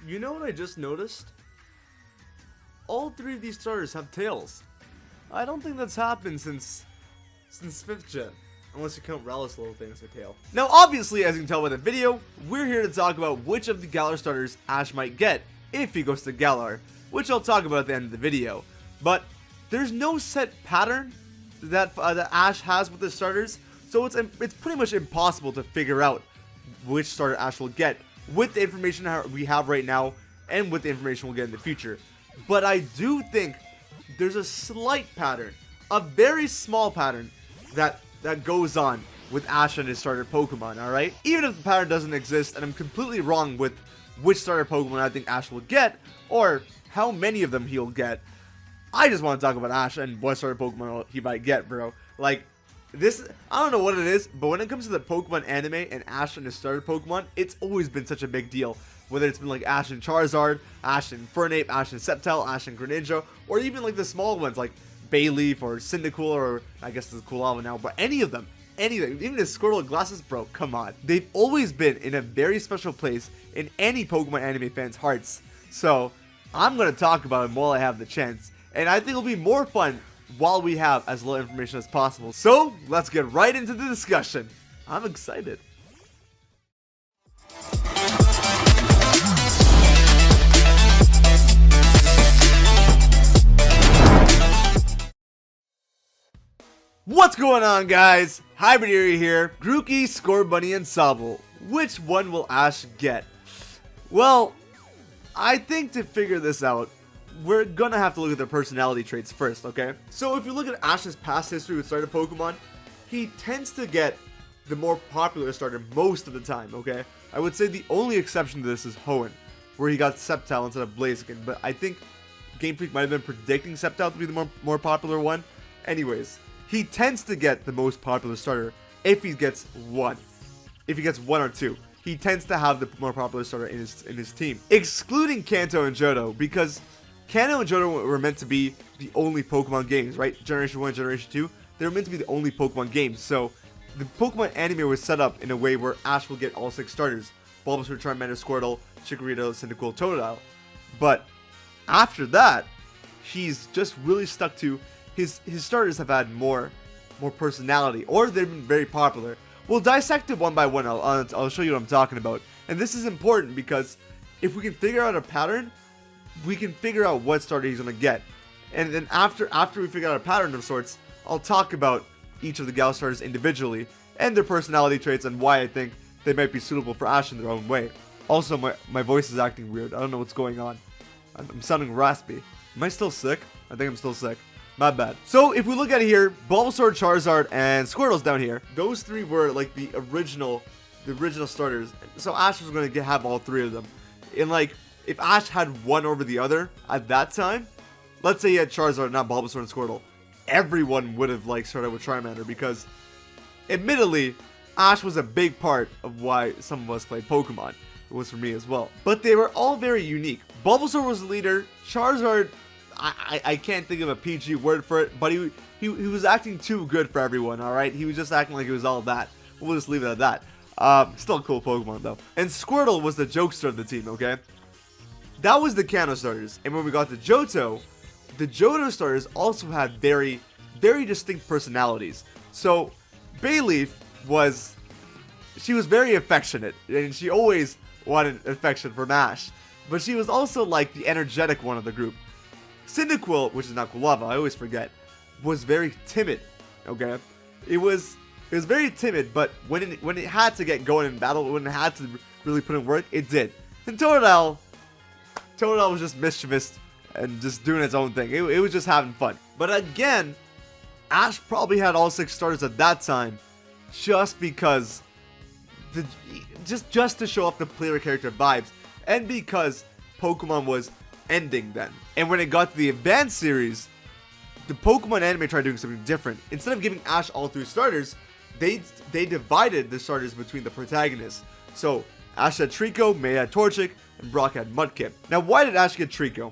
You know what I just noticed? All three of these starters have tails. I don't think that's happened since 5th gen. Unless you count Rallis' little thing as a tail. Now obviously, as you can tell by the video, we're here to talk about which of the Galar starters Ash might get if he goes to Galar, which I'll talk about at the end of the video. But there's no set pattern that Ash has with the starters, so it's pretty much impossible to figure out which starter Ash will get with the information we have right now and with the information we'll get in the future. But I do think there's a slight pattern, a very small pattern that goes on with Ash and his starter Pokemon, alright? Even if the pattern doesn't exist and I'm completely wrong with which starter Pokemon I think Ash will get, or how many of them he'll get, I just want to talk about Ash and what starter Pokemon he might get, bro. Like, this, I don't know what it is, but when it comes to the Pokemon anime and Ash and his starter Pokemon, it's always been such a big deal. Whether it's been like Ash and Charizard, Ash and Fernape, Ash and Sceptile, Ash and Greninja, or even like the small ones like Bayleaf or Cyndaquil, or I guess it's Kulava now, but any of them, anything, even the Squirtle glasses, bro, come on. They've always been in a very special place in any Pokemon anime fans' hearts. So, I'm going to talk about them while I have the chance, and I think it'll be more fun while we have as little information as possible. So, let's get right into the discussion. I'm excited. What's going on, guys? HybridHero here. Grookey, Scorbunny, and Sobble. Which one will Ash get? Well, I think to figure this out, we're gonna have to look at their personality traits first, okay? So if you look at Ash's past history with starter Pokemon, he tends to get the more popular starter most of the time, okay? I would say the only exception to this is Hoenn, where he got Sceptile instead of Blaziken, but I think Game Freak might have been predicting Sceptile to be the more popular one. Anyways, he tends to get the most popular starter if he gets one. If he gets one or two, he tends to have the more popular starter in his team. Excluding Kanto and Johto, because Kanto and Johto were meant to be the only Pokemon games, right? Generation 1, Generation 2, they were meant to be the only Pokemon games. So, the Pokemon anime was set up in a way where Ash will get all 6 starters. Bulbasaur, Charmander, Squirtle, Chikorita, Cyndaquil, Totodile. But, after that, he's just really stuck to his starters have had more personality, or they've been very popular. We'll dissect it one by one. I'll show you what I'm talking about. And this is important because if we can figure out a pattern, we can figure out what starter he's gonna get. And then after we figure out a pattern of sorts, I'll talk about each of the Galar starters individually and their personality traits and why I think they might be suitable for Ash in their own way. Also, my voice is acting weird. I don't know what's going on. I'm sounding raspy. Am I still sick? I think I'm still sick. My bad. So if we look at it here, Bulbasaur, Charizard, and Squirtle's down here. Those three were like the original starters. So Ash was going to have all three of them. And like, if Ash had one over the other at that time, let's say he had Charizard, not Bulbasaur and Squirtle, everyone would have like started with Charmander because, admittedly, Ash was a big part of why some of us played Pokemon. It was for me as well. But they were all very unique. Bulbasaur was the leader. Charizard, I can't think of a PG word for it, but he was acting too good for everyone, alright? He was just acting like he was all that. We'll just leave it at that. Still a cool Pokemon, though. And Squirtle was the jokester of the team, okay? That was the Kanto starters. And when we got to Johto, the Johto starters also had very, very distinct personalities. So, Bayleaf she was very affectionate, and she always wanted affection from Ash. But she was also like the energetic one of the group. Cyndaquil, which is not Kulava, I always forget, was very timid, okay? It was very timid, but when it had to get going in battle, when it had to really put in work, it did. And Totodile was just mischievous and just doing its own thing. It was just having fun. But again, Ash probably had all 6 starters at that time just because, just to show off the player character vibes, and because Pokemon was ending then. And when it got to the Advanced series, the Pokemon anime tried doing something different. Instead of giving Ash all 3 starters, they divided the starters between the protagonists. So Ash had Trico, May had Torchic, and Brock had Mudkip. Now, why did Ash get Trico?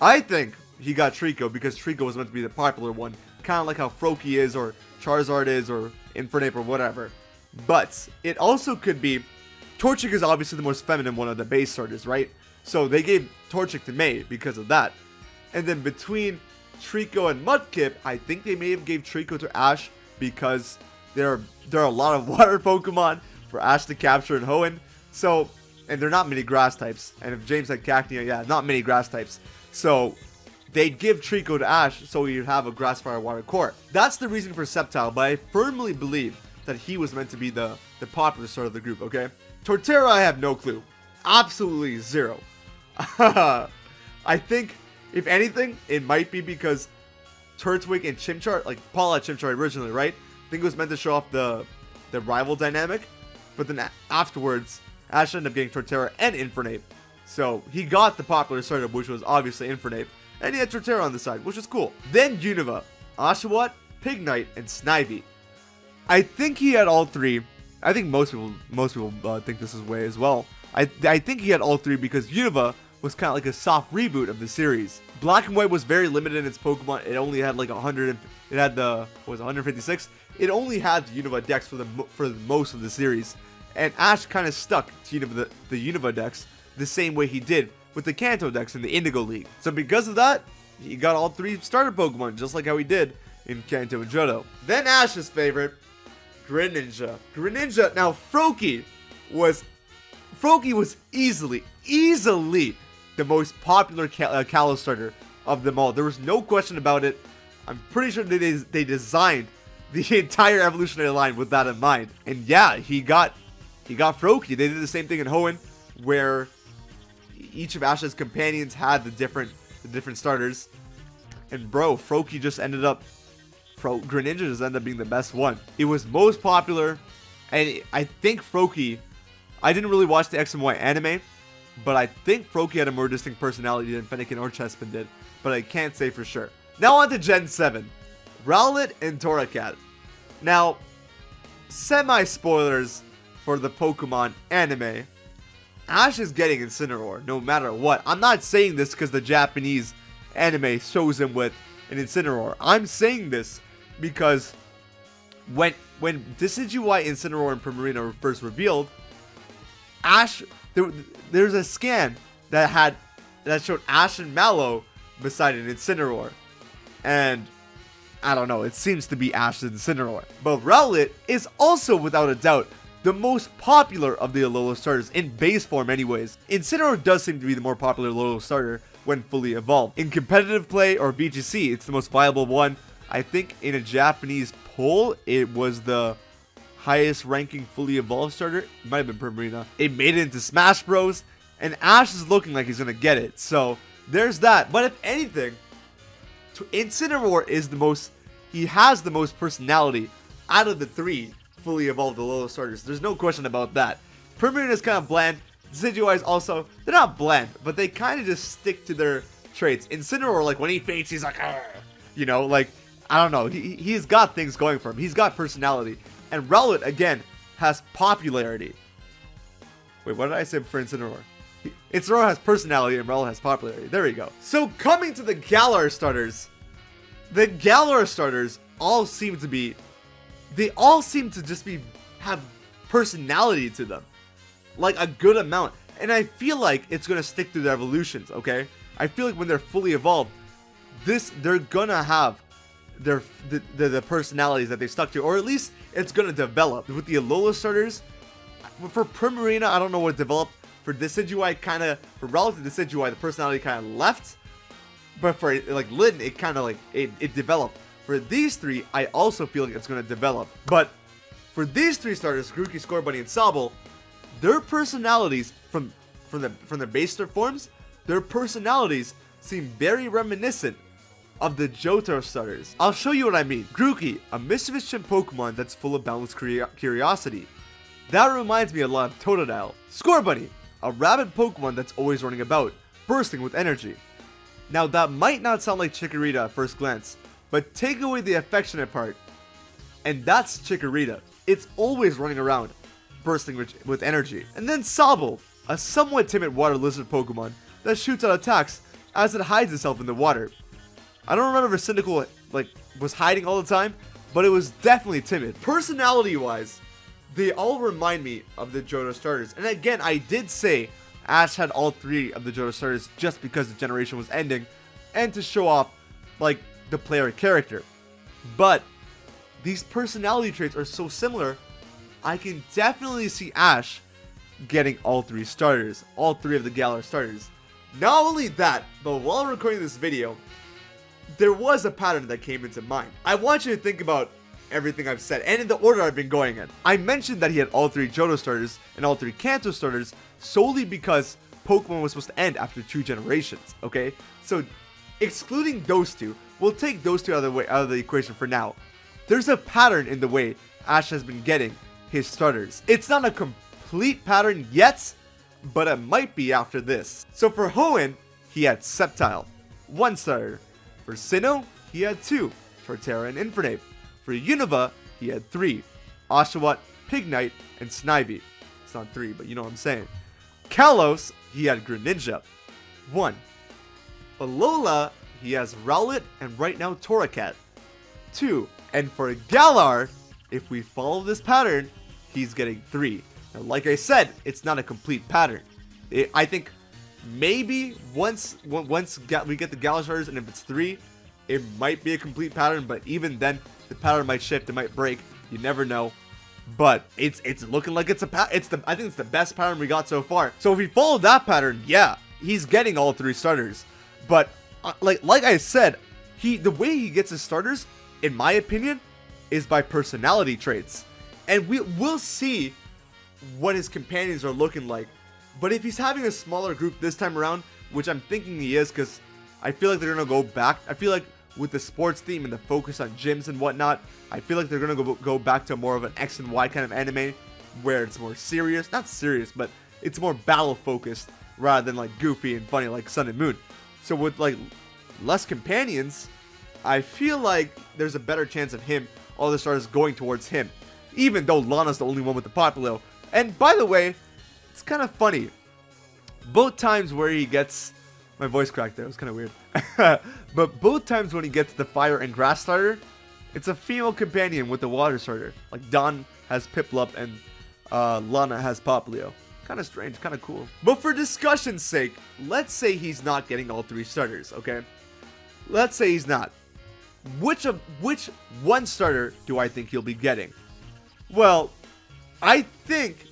I think he got Trico because Trico was meant to be the popular one, kind of like how Froakie is, or Charizard is, or Infernape, or whatever. But it also could be Torchic is obviously the most feminine one of the base starters, right? So they gave Torchic to May because of that. And then between Trico and Mudkip, I think they may have gave Trico to Ash because there are a lot of water Pokemon for Ash to capture in Hoenn. So, and they're not many grass types. And if James had Cacnea, yeah, not many grass types. So they'd give Trico to Ash so he'd have a grass, fire, water core. That's the reason for Sceptile, but I firmly believe that he was meant to be the popular starter of the group, okay? Torterra, I have no clue. Absolutely zero. I think, if anything, it might be because Turtwig and Chimchar, like Paul had Chimchar originally, right? I think it was meant to show off the rival dynamic, but then afterwards, Ash ended up getting Torterra and Infernape. So he got the popular starter, which was obviously Infernape, and he had Torterra on the side, which was cool. Then Unova, Oshawott, Pignite, and Snivy. I think he had all three. I think most people think this is way as well. I think he had all three because Unova was kind of like a soft reboot of the series. Black and White was very limited in its Pokemon. It only had like 100. It had the 156. It only had the Unova Dex for most of the series, and Ash kind of stuck to the Unova Dex the same way he did with the Kanto Dex in the Indigo League. So because of that, he got all three starter Pokemon just like how he did in Kanto and Johto. Then Ash's favorite, Greninja. Greninja. Now Froakie was easily the most popular Kalos starter of them all. There was no question about it. I'm pretty sure they designed the entire evolutionary line with that in mind. And yeah, he got Froakie. They did the same thing in Hoenn, where each of Ash's companions had the different starters. And bro, Froakie just ended up Greninja just ended up being the best one. It was most popular, and I think Froakie, I didn't really watch the X and Y anime, but I think Froakie had a more distinct personality than Fennekin or Chespin did, but I can't say for sure. Now on to Gen 7, Rowlet and Torracat. Now, semi-spoilers for the Pokemon anime, Ash is getting Incineroar no matter what. I'm not saying this because the Japanese anime shows him with an Incineroar. I'm saying this because when Decidueye, Incineroar, and Primarina were first revealed, Ash, there's a scan that showed Ash and Mallow beside an Incineroar, and I don't know, it seems to be Ash's Incineroar. But Rowlet is also without a doubt the most popular of the Alola starters in base form anyways. Incineroar does seem to be the more popular Alola starter when fully evolved. In competitive play or VGC, it's the most viable one. I think in a Japanese poll, it was the highest ranking fully evolved starter. It might have been Primarina. It made it into Smash Bros. And Ash is looking like he's going to get it. So there's that. But if anything, Incineroar is he has the most personality out of the three fully evolved Alola starters. There's no question about that. Primarina is kind of bland. Decidueye is also, they're not bland, but they kind of just stick to their traits. Incineroar, like when he faints, he's like, argh! You know, like, I don't know. He's got things going for him. He's got personality. And Rowlet, again, has popularity. Wait, what did I say for Incineroar? Incineroar has personality and Rowlet has popularity. There we go. So coming to the Galar starters. The Galar starters all seem to just have personality to them. Like a good amount. And I feel like it's going to stick through their evolutions, okay? I feel like when they're fully evolved, they're going to have the personalities that they stuck to, or at least it's going to develop. With the Alola starters, for Primarina, I don't know what developed. For Decidueye, for relative Decidueye, the personality kind of left. But for like Litten, it kind of like it developed. For these three, I also feel like it's going to develop. But for these three starters, Grookey, Scorbunny, and Sobble, their personalities from the base forms, their personalities seem very reminiscent of the Johto starters. I'll show you what I mean. Grookey, a mischievous chimp Pokemon that's full of boundless curiosity. That reminds me a lot of Totodile. Scorbunny, a rabid Pokemon that's always running about, bursting with energy. Now that might not sound like Chikorita at first glance, but take away the affectionate part, and that's Chikorita. It's always running around, bursting with energy. And then Sobble, a somewhat timid water lizard Pokemon that shoots out attacks as it hides itself in the water. I don't remember if Cyndaquil was hiding all the time, but it was definitely timid. Personality-wise, they all remind me of the Johto starters. And again, I did say Ash had all 3 of the Johto starters just because the generation was ending and to show off, like, the player character. But these personality traits are so similar, I can definitely see Ash getting all 3 starters, all 3 of the Galar starters. Not only that, but while recording this video, there was a pattern that came into mind. I want you to think about everything I've said, and in the order I've been going in. I mentioned that he had all 3 Johto starters and all 3 Kanto starters solely because Pokemon was supposed to end after 2 generations, okay? So, excluding those 2, we'll take those 2 out of the equation for now. There's a pattern in the way Ash has been getting his starters. It's not a complete pattern yet, but it might be after this. So for Hoenn, he had Sceptile, 1 starter. For Sinnoh, he had 2, Torterra and Infernape. For Unova, he had 3, Oshawott, Pignite, and Snivy. It's not 3, but you know what I'm saying. Kalos, he had Greninja, 1. Alola, he has Rowlet and right now Torracat, 2. And for Galar, if we follow this pattern, he's getting 3. Now, like I said, it's not a complete pattern. I think maybe once we get the Galar starters, and if it's 3, it might be a complete pattern. But even then, the pattern might shift. It might break. You never know. But it's looking like it's I think it's the best pattern we got so far. So if we follow that pattern, yeah, he's getting all 3 starters. But like I said, the way he gets his starters, in my opinion, is by personality traits. And we'll see what his companions are looking like. But if he's having a smaller group this time around, which I'm thinking he is, because I feel like they're going to go back. I feel like with the sports theme and the focus on gyms and whatnot, I feel like they're going to go back to more of an X and Y kind of anime, where it's more serious. Not serious, but it's more battle focused rather than like goofy and funny like Sun and Moon. So with like less companions, I feel like there's a better chance of all the stars going towards him. Even though Lana's the only one with the Popplio. And by the way, it's kind of funny. Both times where he gets... My voice cracked there, it was kind of weird. But both times when he gets the Fire and Grass starter, it's a female companion with the Water starter. Like Dawn has Piplup and Lana has Popplio. Kind of strange, kind of cool. But for discussion's sake, let's say he's not getting all 3 starters, okay? Let's say he's not. Which 1 starter do I think he'll be getting? Well, I think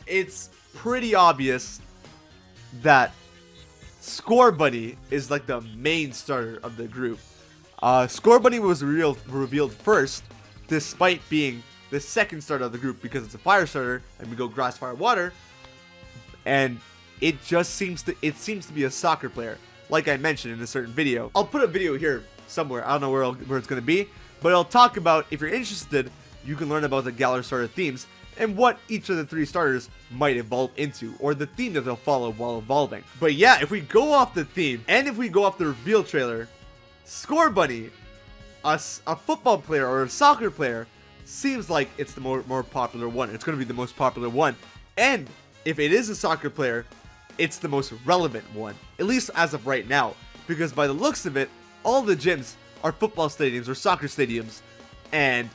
it's pretty obvious that Scorbunny is like the main starter of the group. Scorbunny was revealed first, despite being the second starter of the group because it's a fire starter and we go grass, fire, water. And it just seems to be a soccer player, like I mentioned in a certain video. I'll put a video here somewhere. I don't know where it's going to be, but I'll talk about, if you're interested, you can learn about the Galar starter themes and what each of the 3 starters might evolve into, or the theme that they'll follow while evolving. But yeah, if we go off the theme, and if we go off the reveal trailer, Scorbunny, a football player or a soccer player, seems like it's the more popular one. It's going to be the most popular one. And if it is a soccer player, it's the most relevant one, at least as of right now. Because by the looks of it, all the gyms are football stadiums or soccer stadiums. And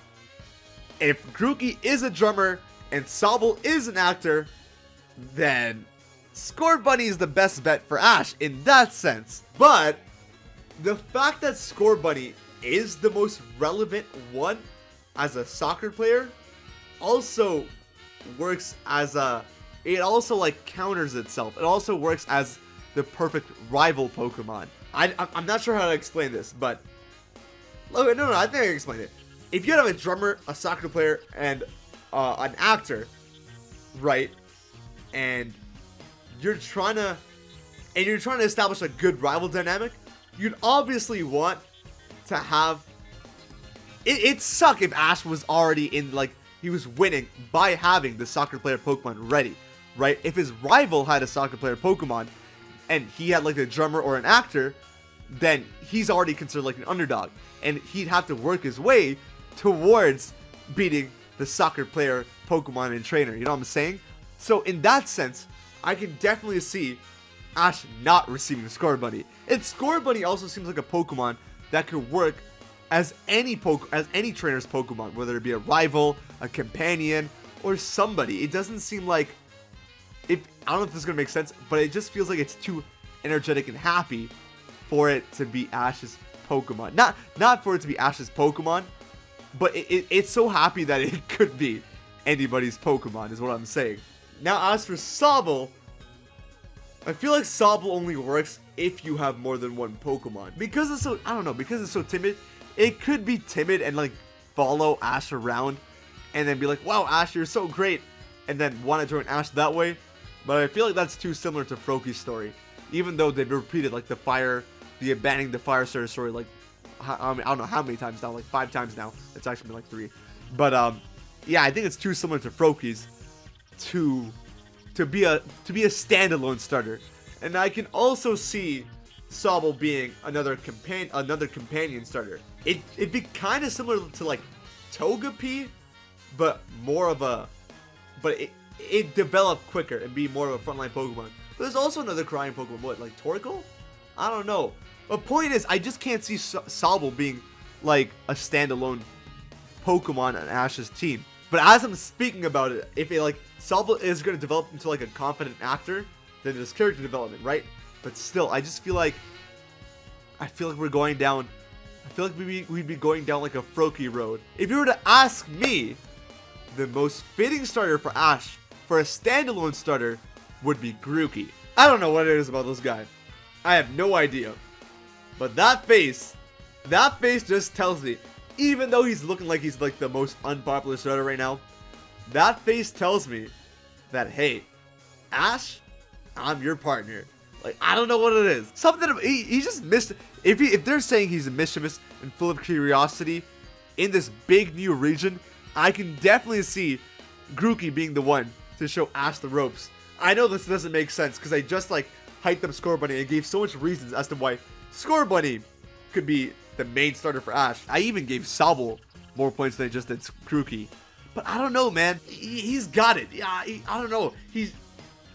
if Grookey is a drummer and Sobble is an actor, then Scorbunny is the best bet for Ash in that sense. But the fact that Scorbunny is the most relevant one as a soccer player also works as it also like counters itself. It also works as the perfect rival Pokemon. I'm not sure how to explain this, but no, I think I can explain it. If you have a drummer, a soccer player, and an actor, right, and you're trying to establish a good rival dynamic, you'd obviously want to have. It'd suck if Ash was already in, like, he was winning by having the soccer player Pokemon ready, right? If his rival had a soccer player Pokemon and he had like a drummer or an actor, then he's already considered like an underdog, and he'd have to work his way towards beating the soccer player Pokemon and trainer, you know what I'm saying? So in that sense, I can definitely see Ash not receiving Scorbunny. And Scorbunny also seems like a Pokemon that could work as any trainer's Pokemon, whether it be a rival, a companion, or somebody. It doesn't seem like, I don't know if this is going to make sense, but it just feels like it's too energetic and happy for it to be Ash's Pokemon. Not for it to be Ash's Pokemon, but it's so happy that it could be anybody's Pokemon, is what I'm saying. Now, as for Sobble, I feel like Sobble only works if you have more than one Pokemon. Because it's so, I don't know, because it's so timid, it could be timid and like follow Ash around and then be like, wow, Ash, you're so great, and then want to join Ash that way. But I feel like that's too similar to Froakie's story, even though they've repeated like the abandoning the fire starter story like, I don't know how many times now, like 5 times now. It's actually been like 3. But yeah, I think it's too similar to Froakie's to be a standalone starter. And I can also see Sobble being another companion starter. It'd be kind of similar to like Togepi, but more of a, but it developed quicker and be more of a frontline Pokemon. But there's also another crying Pokemon, what, like Torkoal? I don't know. But point is, I just can't see Sobble being like a standalone Pokemon on Ash's team. But as I'm speaking about it, if it like Sobble is going to develop into like a confident actor, then there's character development, right? But still, I feel like we're going down. I feel like we'd be going down like a Froakie road. If you were to ask me, the most fitting starter for Ash for a standalone starter would be Grookey. I don't know what it is about this guy. I have no idea. But that face just tells me, even though he's looking like he's like the most unpopular starter right now, that face tells me that, hey, Ash, I'm your partner. Like, I don't know what it is. Something, he just missed. If they're saying he's mischievous and full of curiosity in this big new region, I can definitely see Grookey being the one to show Ash the ropes. I know this doesn't make sense because I just like hyped up Scorbunny and gave so much reasons as to why Scorbunny could be the main starter for Ash. I even gave Sobble more points than I just did Grookey. But I don't know, man. He's got it. Yeah, I don't know. He's,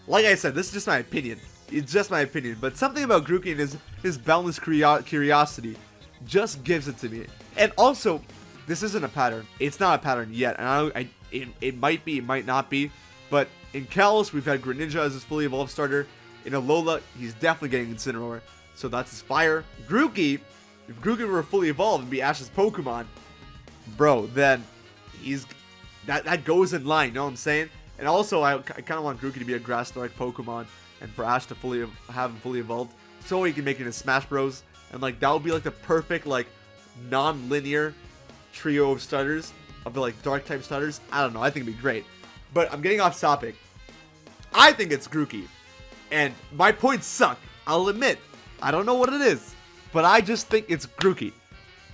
like I said, this is just my opinion. It's just my opinion. But something about Grookey and his boundless curiosity just gives it to me. And also, this isn't a pattern. It's not a pattern yet. And it might be, it might not be. But in Kalos, we've had Greninja as his fully evolved starter. In Alola, he's definitely getting Incineroar. So that's his fire. Grookey, if Grookey were fully evolved and be Ash's Pokemon, bro, then that goes in line, you know what I'm saying? And also, I kind of want Grookey to be a grass-like Pokemon and for Ash to have him fully evolved so he can make it in Smash Bros. And like that would be like the perfect like non-linear trio of starters, of the like dark type starters. I don't know, I think it'd be great. But I'm getting off topic. I think it's Grookey. And my points suck, I'll admit. I don't know what it is, but I just think it's Grookey.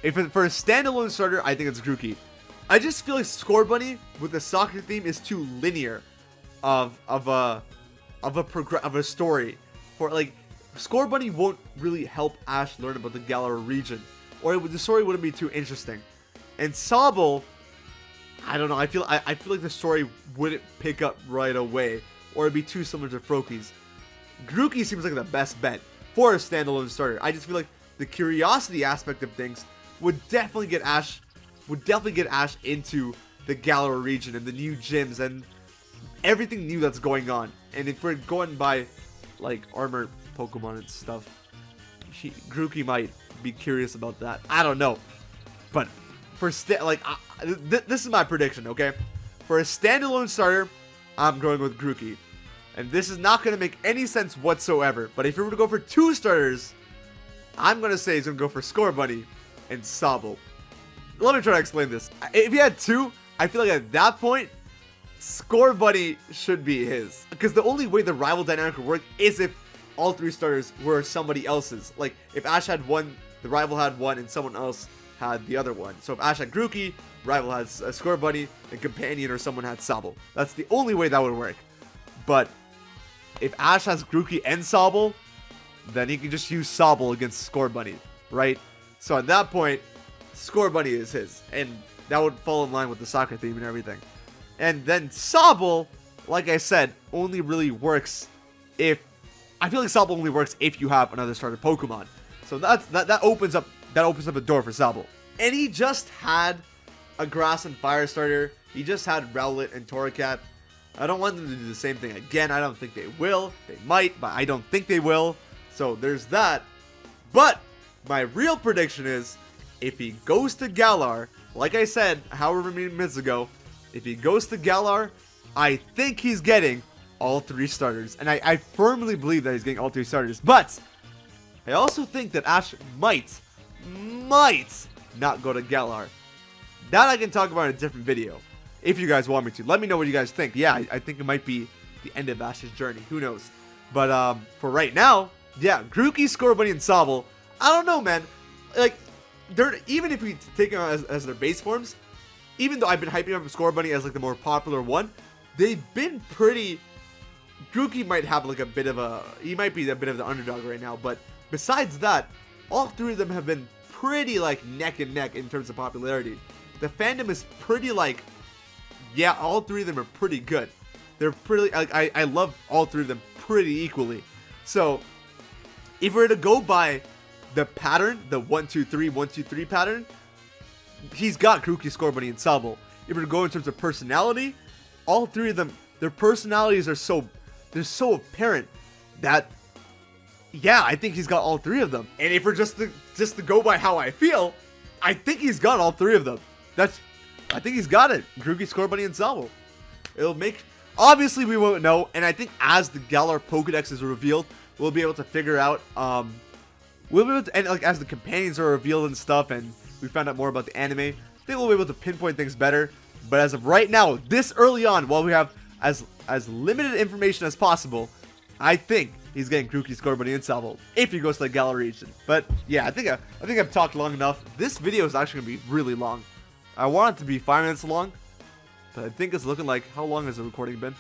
For a standalone starter, I think it's Grookey. I just feel like Scorbunny with the soccer theme is too linear of a story. For like, Scorbunny won't really help Ash learn about the Galar region, or the story wouldn't be too interesting. And Sobble, I don't know. I feel like the story wouldn't pick up right away, or it'd be too similar to Froakie's. Grookey seems like the best bet for a standalone starter. I just feel like the curiosity aspect of things would definitely get Ash into the Galar region and the new gyms and everything new that's going on. And if we're going by like armor Pokemon and stuff, Grookey might be curious about that. I don't know, but for this is my prediction. Okay, for a standalone starter, I'm going with Grookey. And this is not going to make any sense whatsoever. But if you were to go for 2 starters, I'm going to say he's going to go for Scorbunny and Sobble. Let me try to explain this. If he had 2, I feel like at that point, Scorbunny should be his. Because the only way the rival dynamic would work is if all 3 starters were somebody else's. Like, if Ash had 1, the rival had 1, and someone else had the other one. So if Ash had Grookey, rival had Scorbunny, the companion or someone had Sobble. That's the only way that would work. But if Ash has Grookey and Sobble, then he can just use Sobble against Scorbunny, right? So at that point, Scorbunny is his, and that would fall in line with the soccer theme and everything. And then Sobble, like I said, only really works if Sobble only works if you have another starter Pokemon. So that opens up a door for Sobble. And he just had a Grass and Fire starter. He just had Rowlet and Torracat. I don't want them to do the same thing again. I don't think they will. They might, but I don't think they will. So there's that. But my real prediction is, if he goes to Galar, like I said however many minutes ago, if he goes to Galar, I think he's getting all 3 starters. And I firmly believe that he's getting all 3 starters. But I also think that Ash might not go to Galar. That I can talk about in a different video, if you guys want me to. Let me know what you guys think. Yeah, I think it might be the end of Ash's journey. Who knows? But for right now, yeah, Grookey, Scorbunny, and Sobble. I don't know, man. Like, they're, even if we take them as their base forms, even though I've been hyping up Scorbunny as like the more popular one, they've been pretty. Grookey might have like a bit of a, he might be a bit of the underdog right now, but besides that, all 3 of them have been pretty like neck and neck in terms of popularity. The fandom is pretty like, yeah, all 3 of them are pretty good. They're pretty, like, I love all 3 of them pretty equally. So if we're to go by the pattern, the 1-2-3, 1-2-3 pattern, he's got Grookey, Scorbunny, and Sobble. If we're to go in terms of personality, all 3 of them, their personalities are so, they're so apparent that, yeah, I think he's got all 3 of them. And if we're just to go by how I feel, I think he's got all 3 of them. I think he's got it. Grookey, Scorbunny, and Sobble. It'll make, obviously we won't know, and I think as the Galar Pokedex is revealed, we'll be able to figure out, we'll be able to, and like as the companions are revealed and stuff, and we found out more about the anime, I think we'll be able to pinpoint things better. But as of right now, this early on, while we have as limited information as possible, I think he's getting Grookey, Scorbunny, and Sobble if he goes to the Galar region. But yeah, I think I've talked long enough. This video is actually gonna be really long. I want it to be 5 minutes long, but I think it's looking like, how long has the recording been?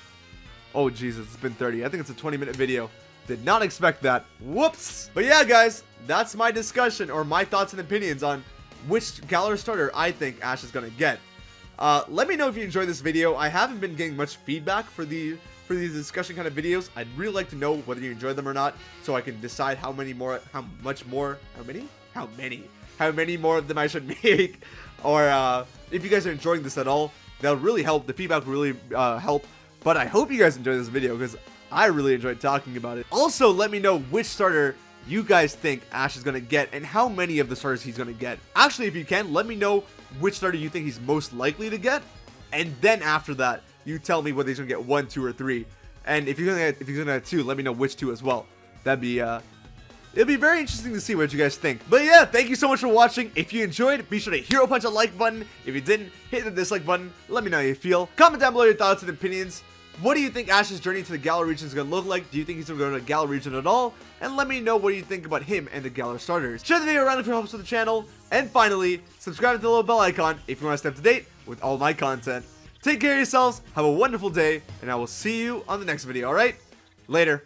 Oh Jesus, it's been 30. I think it's a 20-minute video. Did not expect that. Whoops. But yeah, guys, that's my discussion or my thoughts and opinions on which Galar starter I think Ash is gonna get. Let me know if you enjoyed this video. I haven't been getting much feedback for these discussion kind of videos. I'd really like to know whether you enjoy them or not, so I can decide how many more of them I should make. Or if you guys are enjoying this at all, that'll really help. The feedback will really help. But I hope you guys enjoyed this video, because I really enjoyed talking about it. Also, let me know which starter you guys think Ash is going to get, and how many of the starters he's going to get. Actually, if you can, let me know which starter you think he's most likely to get, and then after that, you tell me whether he's going to get 1, 2, or 3. And if he's going to get 2, let me know which 2 as well. That'd be it'll be very interesting to see what you guys think. But yeah, thank you so much for watching. If you enjoyed, be sure to hero punch a like button. If you didn't, hit the dislike button. Let me know how you feel. Comment down below your thoughts and opinions. What do you think Ash's journey to the Galar region is going to look like? Do you think he's going to go to the Galar region at all? And let me know what you think about him and the Galar starters. Share the video around if it helps with the channel. And finally, subscribe to the little bell icon if you want to stay up to date with all my content. Take care of yourselves, have a wonderful day, and I will see you on the next video, alright? Later.